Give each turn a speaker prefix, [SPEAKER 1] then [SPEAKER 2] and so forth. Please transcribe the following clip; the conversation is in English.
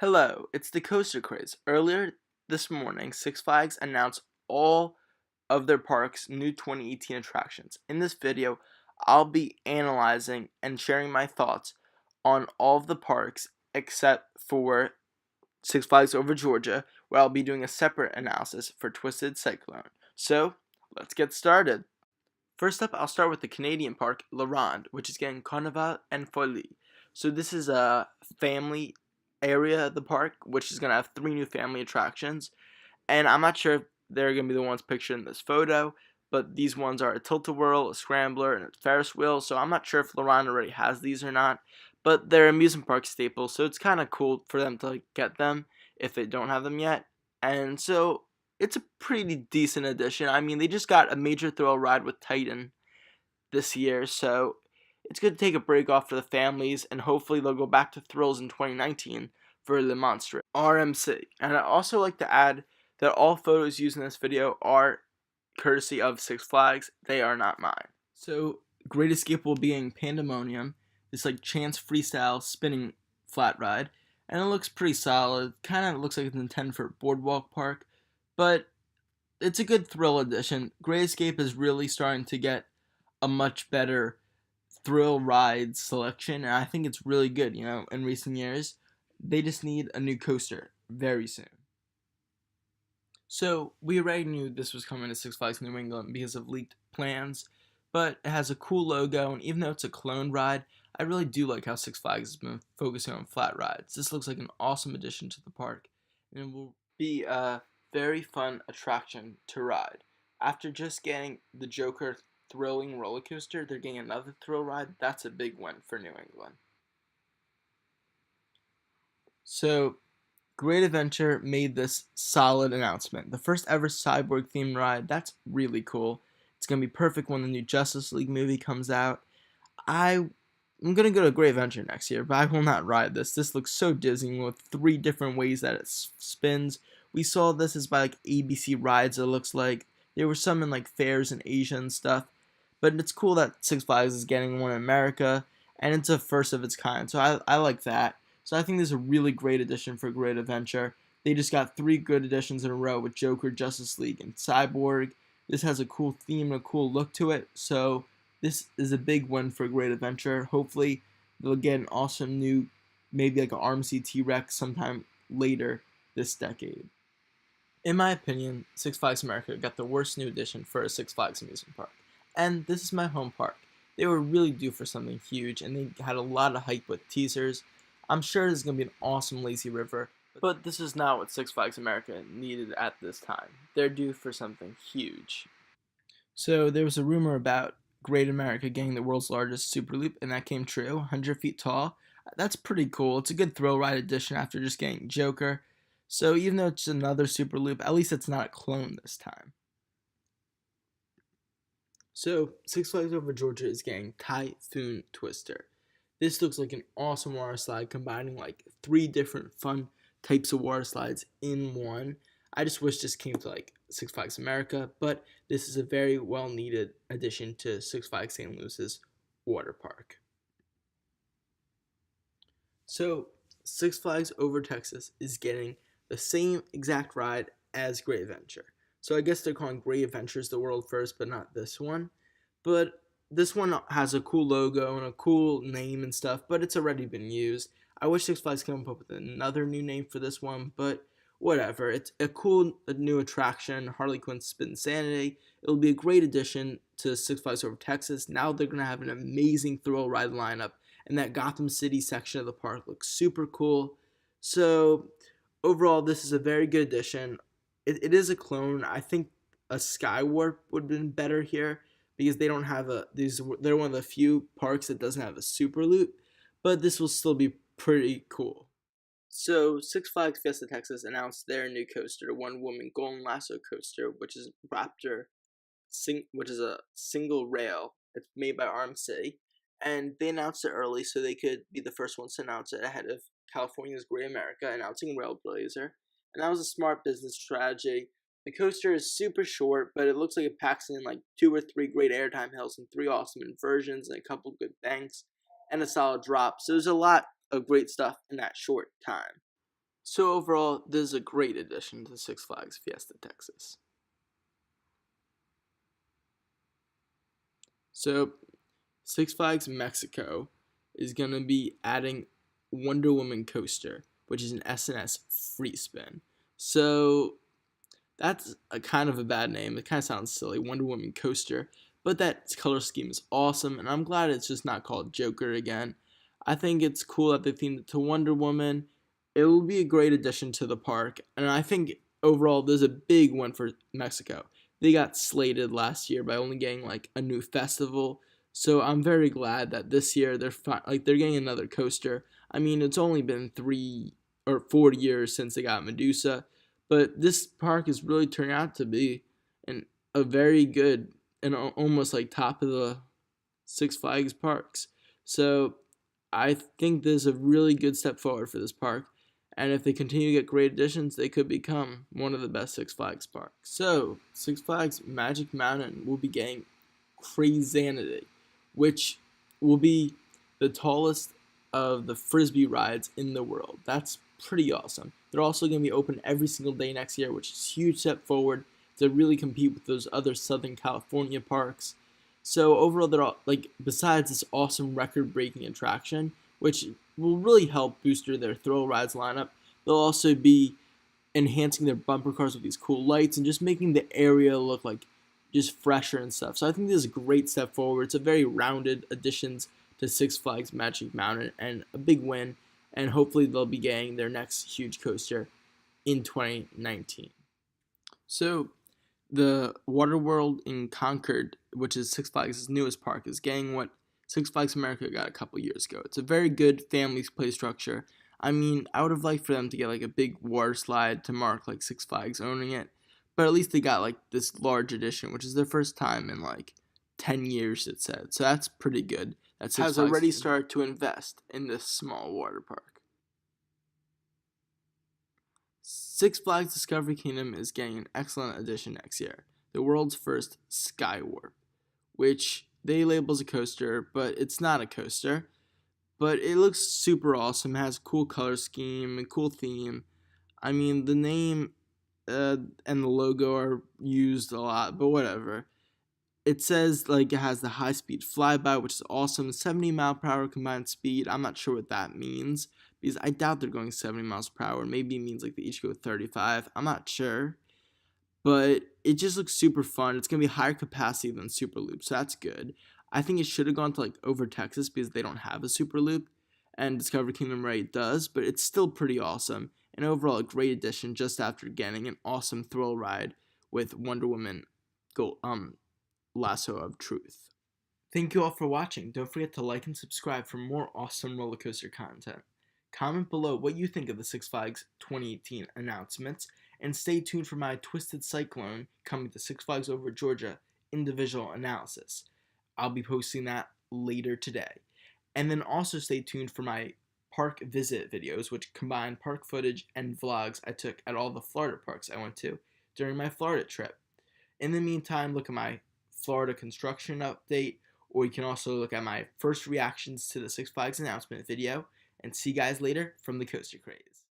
[SPEAKER 1] Hello, it's the Coaster Craze. Earlier this morning, Six Flags announced all of their parks' new 2018 attractions. In this video, I'll be analyzing and sharing my thoughts on all of the parks except for Six Flags Over Georgia, where I'll be doing a separate analysis for Twisted Cyclone. So, let's get started. First up, I'll start with the Canadian park, La Ronde, which is getting Carnival and Folie. So this is a family area of the park, which is going to have 3 new family attractions. And I'm not sure if they're going to be the ones pictured in this photo, but these ones are a Tilt-A-Whirl, a Scrambler, and a Ferris wheel. So I'm not sure if La Ronde already has these or not, but they're amusement park staples, so it's kind of cool for them to get them if they don't have them yet. And so it's a pretty decent addition. I mean, they just got a major thrill ride with Titan this year, so it's good to take a break off for the families, and hopefully they'll go back to thrills in 2019 for Le Monstre RMC. And I'd also like to add that all photos used in this video are courtesy of Six Flags. They are not mine. So Great Escape will be in Pandemonium, this chance freestyle spinning flat ride, and it looks pretty solid. Kind of looks like it's intended for a boardwalk park, but it's a good thrill addition. Great Escape is really starting to get a much better thrill ride selection, and I think it's really good, in recent years. They just need a new coaster very soon. So, we already knew this was coming to Six Flags New England because of leaked plans, but it has a cool logo, and even though it's a clone ride, I really do like how Six Flags has been focusing on flat rides. This looks like an awesome addition to the park, and it will be a very fun attraction to ride. After just getting the Joker thrilling roller coaster, they're getting another thrill ride. That's a big win for New England. So, Great Adventure made this solid announcement. The first ever cyborg themed ride. That's really cool. It's going to be perfect when the new Justice League movie comes out. I'm going to go to Great Adventure next year, but I will not ride this. This looks so dizzying with 3 different ways that it spins. We saw this as by ABC Rides, it looks like. There were some in fairs in Asia and stuff. But it's cool that Six Flags is getting one in America, and it's a first of its kind. So I like that. So I think this is a really great addition for Great Adventure. They just got 3 good additions in a row with Joker, Justice League, and Cyborg. This has a cool theme and a cool look to it. So this is a big win for Great Adventure. Hopefully they'll get an awesome new, maybe an RMC T-Rex sometime later this decade. In my opinion, Six Flags America got the worst new addition for a Six Flags amusement park. And this is my home park. They were really due for something huge, and they had a lot of hype with teasers. I'm sure this is going to be an awesome lazy river, but this is not what Six Flags America needed at this time. They're due for something huge. So there was a rumor about Great America getting the world's largest super loop, and that came true, 100 feet tall. That's pretty cool. It's a good thrill ride addition after just getting Joker. So even though it's another super loop, at least it's not a clone this time. So Six Flags Over Georgia is getting Typhoon Twister. This looks like an awesome water slide combining 3 different fun types of water slides in one. I just wish this came to Six Flags America, but this is a very well needed addition to Six Flags St. Louis's water park. So Six Flags Over Texas is getting the same exact ride as Great Adventure. So I guess they're calling Great Adventures the world first, but not this one. But this one has a cool logo and a cool name and stuff, but it's already been used. I wish Six Flags came up with another new name for this one, but whatever. It's a cool new attraction, Harley Quinn's Spin Insanity. It'll be a great addition to Six Flags Over Texas. Now they're going to have an amazing thrill ride lineup, and that Gotham City section of the park looks super cool. So overall, this is a very good addition. It is a clone. I think a Skywarp would have been better here, because they don't have they're one of the few parks that doesn't have a super loop, but this will still be pretty cool. So Six Flags Fiesta Texas announced their new coaster, the One Woman Golden Lasso coaster, which is which is a single rail. It's made by RMC, and they announced it early so they could be the first ones to announce it ahead of California's Great America announcing Railblazer, and that was a smart business strategy. The coaster is super short, but it looks like it packs in 2 or 3 great airtime hills and 3 awesome inversions and a couple good banks and a solid drop. So there's a lot of great stuff in that short time. So overall, this is a great addition to Six Flags Fiesta Texas. So Six Flags Mexico is going to be adding Wonder Woman coaster, which is an SNS free spin. So that's a kind of a bad name. It kind of sounds silly, Wonder Woman coaster, but that color scheme is awesome, and I'm glad it's just not called Joker again. I think it's cool that they themed it to Wonder Woman. It will be a great addition to the park, and I think overall there's a big one for Mexico. They got slated last year by only getting like a new festival, so I'm very glad that this year they're getting another coaster. I mean, it's only been 3 or 4 years since they got Medusa, but this park is really turning out to be a very good and almost like top of the Six Flags parks. So I think this is a really good step forward for this park. And if they continue to get great additions, they could become one of the best Six Flags parks. So Six Flags Magic Mountain will be getting Crazanity, which will be the tallest of the frisbee rides in the world. That's pretty awesome. They're also going to be open every single day next year, which is a huge step forward to really compete with those other Southern California parks. So overall, they're all, like, besides this awesome record-breaking attraction, which will really help booster their thrill rides lineup, they'll also be enhancing their bumper cars with these cool lights and just making the area look like just fresher and stuff. So I think this is a great step forward. It's a very rounded additions to Six Flags Magic Mountain and a big win. And hopefully they'll be getting their next huge coaster in 2019. So the Waterworld in Concord, which is Six Flags' newest park, is getting what Six Flags America got a couple years ago. It's a very good family play structure. I mean, I would have liked for them to get like a big water slide to mark like Six Flags owning it, but at least they got like this large edition, which is their first time in like 10 years, it said. So that's pretty good. That Six has already started to invest in this small water park. Six Flags Discovery Kingdom is getting an excellent addition next year, the world's first Skywarp, which they label as a coaster, but it's not a coaster. But it looks super awesome. It has a cool color scheme, a cool theme. I mean, the name and the logo are used a lot, but whatever. It says like it has the high speed flyby, which is awesome. 70 mile per hour combined speed. I'm not sure what that means because I doubt they're going 70 miles per hour. Maybe it means like they each go 35. I'm not sure. But it just looks super fun. It's going to be higher capacity than Super Loop, so that's good. I think it should have gone to like over Texas because they don't have a Super Loop, and Discovery Kingdom Raid does, but it's still pretty awesome. And overall, a great addition just after getting an awesome thrill ride with Wonder Woman Lasso of Truth. Thank you all for watching. Don't forget to like and subscribe for more awesome roller coaster content. Comment below what you think of the Six Flags 2018 announcements, and stay tuned for my Twisted Cyclone coming to Six Flags Over Georgia individual analysis. I'll be posting that later today. And then also stay tuned for my park visit videos, which combine park footage and vlogs I took at all the Florida parks I went to during my Florida trip. In the meantime, look at my Florida construction update, or you can also look at my first reactions to the Six Flags announcement video, and see you guys later from the Coaster Craze.